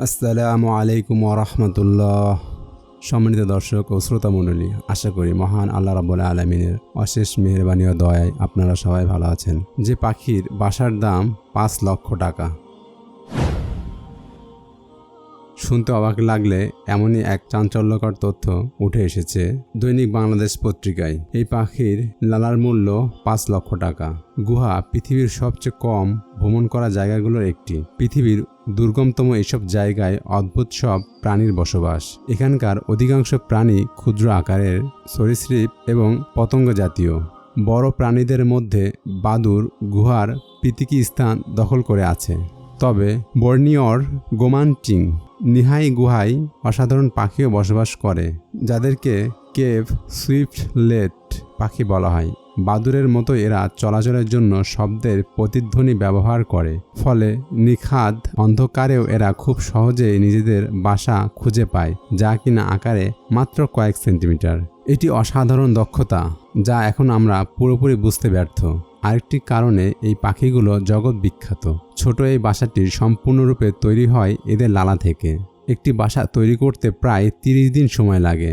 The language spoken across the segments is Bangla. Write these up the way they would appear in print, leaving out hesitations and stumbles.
আসসালামু আলাইকুম ওয়া রাহমাতুল্লাহ। সম্মানিত দর্শক ও শ্রোতা মণ্ডলী, আশা করি মহান আল্লাহ রাব্বুল আলামিনের অশেষ মেহেরবানি ও দয়ায় আপনারা সবাই ভালো আছেন। যে পাখির বাসার দাম ৫ লক্ষ টাকা। শুনতে অবাক লাগলে এমনই এক চাঞ্চল্যকর তথ্য উঠে এসেছে দৈনিক বাংলাদেশ পত্রিকায়। এই পাখির লালার মূল্য ৫ লক্ষ টাকা। গুহা পৃথিবীর সবচেয়ে কম ভ্রমণ করা জায়গাগুলোর একটি। পৃথিবীর দুর্গমতম এসব জায়গায় অদ্ভুত সব প্রাণীর বসবাস। এখানকার অধিকাংশ প্রাণী ক্ষুদ্র আকারের, সরীসৃপ এবং পতঙ্গ জাতীয়। বড় প্রাণীদের মধ্যে বাদুড় গুহার পৃথিকী স্থান দখল করে আছে। তবে বর্নিওর গোমানটিং নিহাই গুহায় অসাধারণ পাখিও বসবাস করে, যাদেরকে কেভ সুইফটলেট পাখি বলা হয়। বাদুড়ের মতো এরা চলাচলের জন্য শব্দের প্রতিধ্বনি ব্যবহার করে, ফলে নিখাদ অন্ধকারেও এরা খুব সহজেই নিজেদের বাসা খুঁজে পায়, যা কিনা আকারে মাত্র কয়েক সেন্টিমিটার। এটি অসাধারণ দক্ষতা, যা এখন আমরা পুরোপুরি বুঝতে ব্যর্থ। আরেকটি কারণে এই পাখিগুলো জগৎ বিখ্যাত। ছোট এই বাসাটি সম্পূর্ণরূপে তৈরি হয় এদের লালা থেকে। একটি বাসা তৈরি করতে প্রায় 30 দিন সময় লাগে।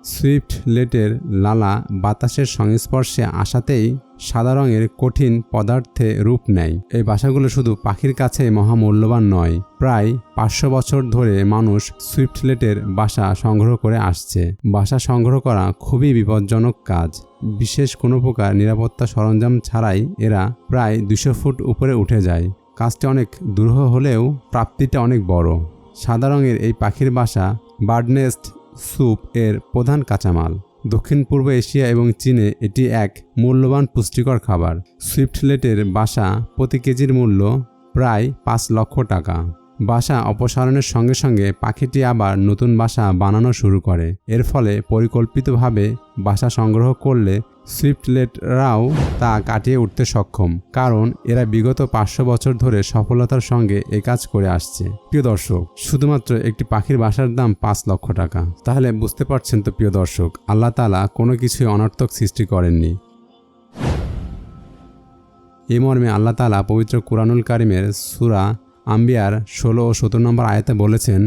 সুইফটলেটের লালা বাতাসের সংস্পর্শে আসাতেই সাদা রঙের কঠিন পদার্থে রূপ নেয়। এই বাসাগুলো শুধু পাখির কাছে মহামূল্যবান নয়। প্রায় 500 বছর ধরে মানুষ সুইফটলেটের বাসা সংগ্রহ করে আসছে। বাসা সংগ্রহ করা খুবই বিপজ্জনক কাজ। বিশেষ কোনো প্রকার নিরাপত্তা সরঞ্জাম ছাড়াই এরা প্রায় 200 ফুট উপরে উঠে যায়। কাজটি অনেক দুরূহ হলেও প্রাপ্তিটা অনেক বড়। সাদা রঙের এই পাখির বাসা বার্ডনেস্ট স্যুপ এর প্রধান কাঁচামাল। দক্ষিণ পূর্ব এশিয়া এবং চীনে এটি এক মূল্যবান পুষ্টিকর খাবার। সুইফটলেটের বাসা প্রতি কেজির মূল্য প্রায় 5 লক্ষ টাকা। বাসা অপসারণের সঙ্গে সঙ্গে পাখিটি আবার নতুন বাসা বানানো শুরু করে। এর ফলে পরিকল্পিতভাবে বাসা সংগ্রহ করলে সুইফটলেটরাও তা কাটিয়ে উঠতে সক্ষম, কারণ এরা বিগত 500 বছর ধরে সফলতার সঙ্গে এ কাজ করে আসছে। প্রিয় দর্শক, শুধুমাত্র একটি পাখির বাসার দাম 5 লক্ষ টাকা। তাহলে বুঝতে পারছেন তো প্রিয় দর্শক, আল্লাহ তাআলা কোনো কিছুই অনর্থক সৃষ্টি করেননি। এই মর্মে আল্লাহ তাআলা পবিত্র কুরআনুল কারীমের সূরা আম্বিয়ার 16 ও 17 নম্বর আয়াতে বলেছেন,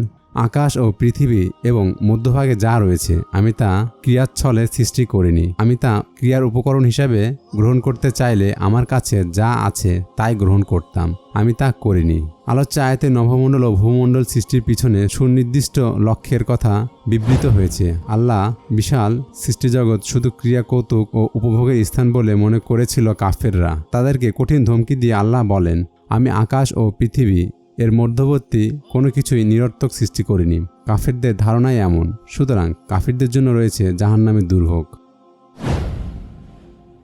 আকাশ ও পৃথিবী এবং মধ্যভাগে যা রয়েছে আমি তা ক্রিয়াচ্ছলে সৃষ্টি করিনি। আমি তা ক্রিয়ার উপকরণ হিসাবে গ্রহণ করতে চাইলে আমার কাছে যা আছে তাই গ্রহণ করতাম। আমি তা করিনি। আলোচ্য আয়াতে নভমণ্ডল ও ভূমণ্ডল সৃষ্টির পিছনে সুনির্দিষ্ট লক্ষ্যের কথা বিবৃত হয়েছে। আল্লাহ বিশাল সৃষ্টিজগৎ শুধু ক্রিয়া কৌতুক ও উপভোগের স্থান বলে মনে করেছিল কাফেররা। তাদেরকে কঠিন ধমকি দিয়ে আল্লাহ বলেন, আমি আকাশ ও পৃথিবী এর মধ্যবর্তী কোনো কিছুই নিরর্থক সৃষ্টি করিনি। কাফেরদের ধারণাই এমন। সুতরাং কাফেরদের জন্য রয়েছে জাহান্নামের দুর্ভোগ।